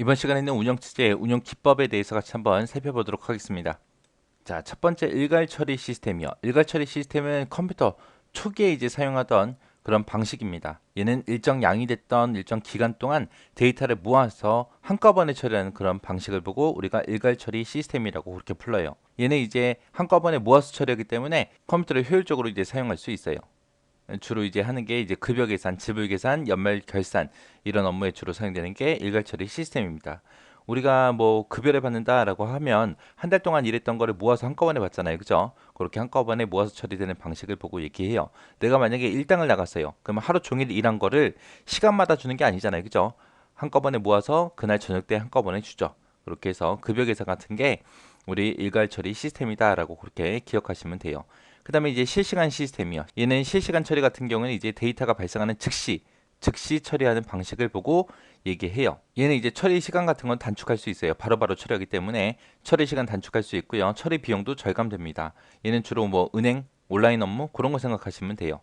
이번 시간에는 운영체제, 운영 기법에 대해서 같이 한번 살펴보도록 하겠습니다. 자, 첫 번째 일괄 처리 시스템이요. 일괄 처리 시스템은 컴퓨터 초기에 이제 사용하던 그런 방식입니다. 얘는 일정 양이 됐던 일정 기간 동안 데이터를 모아서 한꺼번에 처리하는 그런 방식을 보고 우리가 일괄 처리 시스템이라고 그렇게 불러요. 얘는 이제 한꺼번에 모아서 처리하기 때문에 컴퓨터를 효율적으로 이제 사용할 수 있어요. 주로 이제 하는 게 이제 급여 계산, 지불 계산, 연말 결산 이런 업무에 주로 사용되는 게 일괄 처리 시스템입니다. 우리가 뭐 급여를 받는다라고 하면 한 달 동안 일했던 거를 모아서 한꺼번에 받잖아요. 그죠? 그렇게 한꺼번에 모아서 처리되는 방식을 보고 얘기해요. 내가 만약에 일당을 나갔어요. 그러면 하루 종일 일한 거를 시간마다 주는 게 아니잖아요. 그죠? 한꺼번에 모아서 그날 저녁 때 한꺼번에 주죠. 그렇게 해서 급여 계산 같은 게 우리 일괄 처리 시스템이다라고 그렇게 기억하시면 돼요. 그 다음에 이제 실시간 시스템이요. 얘는 실시간 처리 같은 경우는 이제 데이터가 발생하는 즉시 처리하는 방식을 보고 얘기해요. 얘는 이제 처리 시간 같은 건 단축할 수 있어요. 바로바로 처리하기 때문에 처리 시간 단축할 수 있고요. 처리 비용도 절감됩니다. 얘는 주로 뭐 은행, 온라인 업무 그런 거 생각하시면 돼요.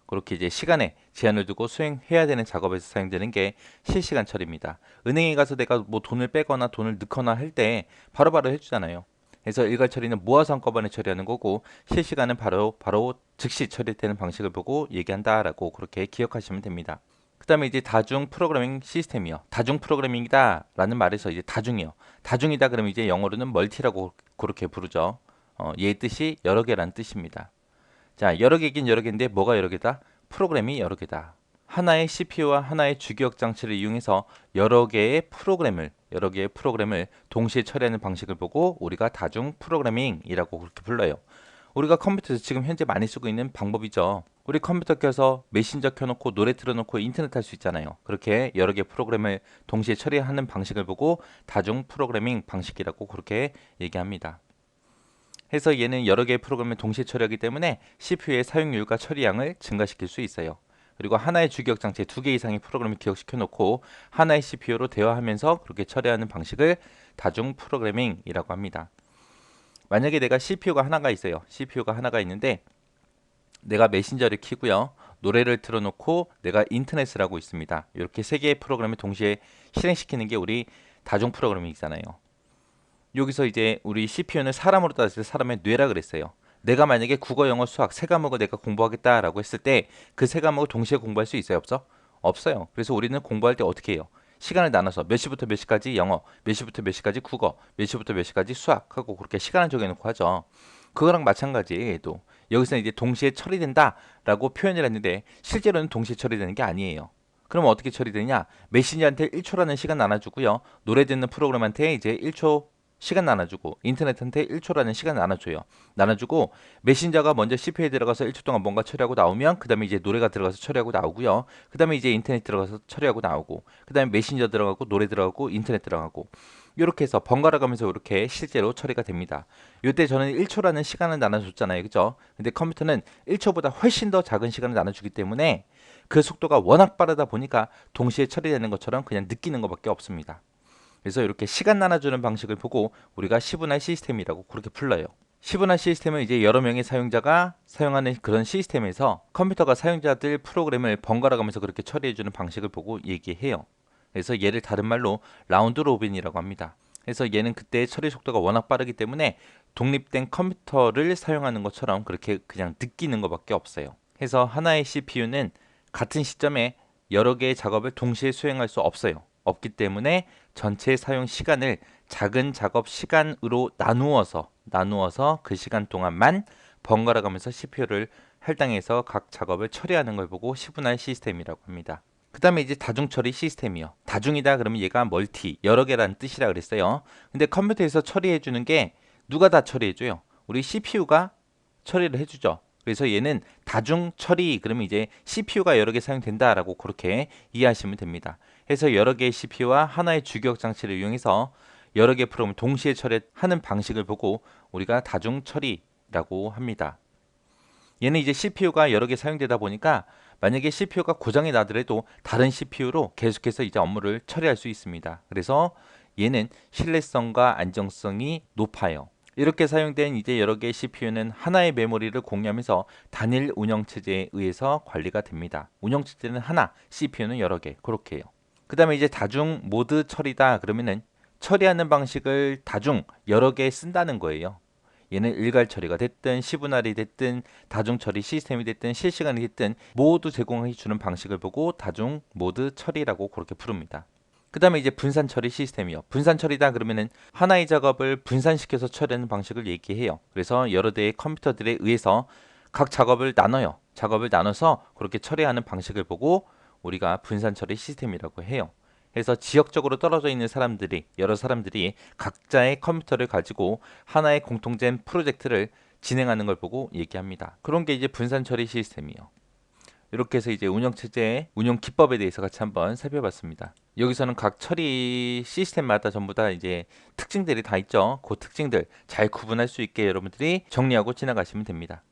그렇게 이제 시간에 제한을 두고 수행해야 되는 작업에서 사용되는 게 실시간 처리입니다. 은행에 가서 내가 뭐 돈을 빼거나 돈을 넣거나 할 때 바로바로 해주잖아요. 그래서 일괄 처리는 모아서 한꺼번에 처리하는 거고 실시간은 바로 즉시 처리되는 방식을 보고 얘기한다라고 그렇게 기억하시면 됩니다. 그 다음에 이제 다중 프로그래밍 시스템이요. 다중 프로그래밍이다 라는 말에서 이제 다중이요. 다중이다 그러면 이제 영어로는 멀티라고 그렇게 부르죠. 얘의 뜻이 여러 개라는 뜻입니다. 자, 여러 개긴 여러 개인데 뭐가 여러 개다? 프로그램이 여러 개다. 하나의 CPU와 하나의 주기억 장치를 이용해서 여러 개의 프로그램을 동시에 처리하는 방식을 보고 우리가 다중 프로그래밍이라고 그렇게 불러요. 우리가 컴퓨터에서 지금 현재 많이 쓰고 있는 방법이죠. 우리 컴퓨터 켜서 메신저 켜놓고 노래 틀어놓고 인터넷 할 수 있잖아요. 그렇게 여러 개 프로그램을 동시에 처리하는 방식을 보고 다중 프로그래밍 방식이라고 그렇게 얘기합니다. 해서 얘는 여러 개의 프로그램을 동시에 처리하기 때문에 CPU의 사용률과 처리량을 증가시킬 수 있어요. 그리고 하나의 주기억 장치에 두 개 이상의 프로그램을 기억시켜 놓고 하나의 CPU로 대화하면서 그렇게 처리하는 방식을 다중 프로그래밍이라고 합니다. 만약에 내가 CPU가 하나가 있어요. CPU가 하나가 있는데 내가 메신저를 켜고요. 노래를 틀어놓고 내가 인터넷을 하고 있습니다. 이렇게 세 개의 프로그램을 동시에 실행시키는 게 우리 다중 프로그래밍이잖아요. 여기서 이제 우리 CPU는 사람으로 따졌을 때 사람의 뇌라 그랬어요. 내가 만약에 국어, 영어, 수학 세 과목을 내가 공부하겠다라고 했을 때 그 세 과목을 동시에 공부할 수 있어요? 없어? 없어요. 그래서 우리는 공부할 때 어떻게 해요? 시간을 나눠서 몇 시부터 몇 시까지 영어, 몇 시부터 몇 시까지 국어, 몇 시부터 몇 시까지 수학하고 그렇게 시간을 정해놓고 하죠. 그거랑 마찬가지예요. 또 여기서 이제 동시에 처리된다라고 표현을 했는데 실제로는 동시에 처리되는 게 아니에요. 그럼 어떻게 처리되냐? 메신저한테 1초라는 시간 나눠주고요. 노래 듣는 프로그램한테 이제 1초 시간 나눠주고 인터넷한테 1초라는 시간 나눠줘요. 나눠주고 메신저가 먼저 CPU에 들어가서 1초 동안 뭔가 처리하고 나오면 그 다음에 이제 노래가 들어가서 처리하고 나오고요. 그 다음에 이제 인터넷 들어가서 처리하고 나오고 그 다음에 메신저 들어가고 노래 들어가고 인터넷 들어가고 이렇게 해서 번갈아 가면서 이렇게 실제로 처리가 됩니다. 이때 저는 1초라는 시간을 나눠줬잖아요. 그죠? 근데 컴퓨터는 1초보다 훨씬 더 작은 시간을 나눠주기 때문에 그 속도가 워낙 빠르다 보니까 동시에 처리되는 것처럼 그냥 느끼는 것밖에 없습니다. 그래서 이렇게 시간 나눠주는 방식을 보고 우리가 시분할 시스템이라고 그렇게 불러요. 시분할 시스템은 이제 여러 명의 사용자가 사용하는 그런 시스템에서 컴퓨터가 사용자들 프로그램을 번갈아 가면서 그렇게 처리해주는 방식을 보고 얘기해요. 그래서 얘를 다른 말로 라운드 로빈이라고 합니다. 그래서 얘는 그때 처리 속도가 워낙 빠르기 때문에 독립된 컴퓨터를 사용하는 것처럼 그렇게 그냥 느끼는 것밖에 없어요. 그래서 하나의 CPU는 같은 시점에 여러 개의 작업을 동시에 수행할 수 없어요. 없기 때문에 전체 사용 시간을 작은 작업 시간으로 나누어서 그 시간 동안만 번갈아 가면서 CPU를 할당해서 각 작업을 처리하는 걸 보고 시분할 시스템이라고 합니다. 그 다음에 이제 다중 처리 시스템이요. 다중이다 그러면 얘가 멀티, 여러 개라는 뜻이라 그랬어요. 근데 컴퓨터에서 처리해 주는 게 누가 다 처리해 줘요? 우리 CPU가 처리를 해주죠. 그래서 얘는 다중 처리 그러면 이제 CPU가 여러 개 사용된다라고 그렇게 이해하시면 됩니다. 해서 여러 개의 CPU와 하나의 주기억 장치를 이용해서 여러 개의 프로그램을 동시에 처리하는 방식을 보고 우리가 다중 처리라고 합니다. 얘는 이제 CPU가 여러 개 사용되다 보니까 만약에 CPU가 고장이 나더라도 다른 CPU로 계속해서 이제 업무를 처리할 수 있습니다. 그래서 얘는 신뢰성과 안정성이 높아요. 이렇게 사용된 이제 여러 개의 CPU는 하나의 메모리를 공유하면서 단일 운영 체제에 의해서 관리가 됩니다. 운영 체제는 하나, CPU는 여러 개. 그렇게 해요. 그 다음에 이제 다중 모드 처리다 그러면은 처리하는 방식을 다중 여러 개 쓴다는 거예요. 얘는 일괄 처리가 됐든 시분할이 됐든 다중 처리 시스템이 됐든 실시간이 됐든 모두 제공해 주는 방식을 보고 다중 모드 처리라고 그렇게 부릅니다. 그 다음에 이제 분산 처리 시스템이요. 분산 처리다 그러면은 하나의 작업을 분산시켜서 처리하는 방식을 얘기해요. 그래서 여러 대의 컴퓨터들에 의해서 각 작업을 나눠요. 작업을 나눠서 그렇게 처리하는 방식을 보고 우리가 분산 처리 시스템이라고 해요. 그래서 지역적으로 떨어져 있는 사람들이 여러 사람들이 각자의 컴퓨터를 가지고 하나의 공통된 프로젝트를 진행하는 걸 보고 얘기합니다. 그런 게 이제 분산 처리 시스템이요. 이렇게 해서 이제 운영 체제의 운영 기법에 대해서 같이 한번 살펴봤습니다. 여기서는 각 처리 시스템마다 전부 다 이제 특징들이 다 있죠. 그 특징들 잘 구분할 수 있게 여러분들이 정리하고 지나가시면 됩니다.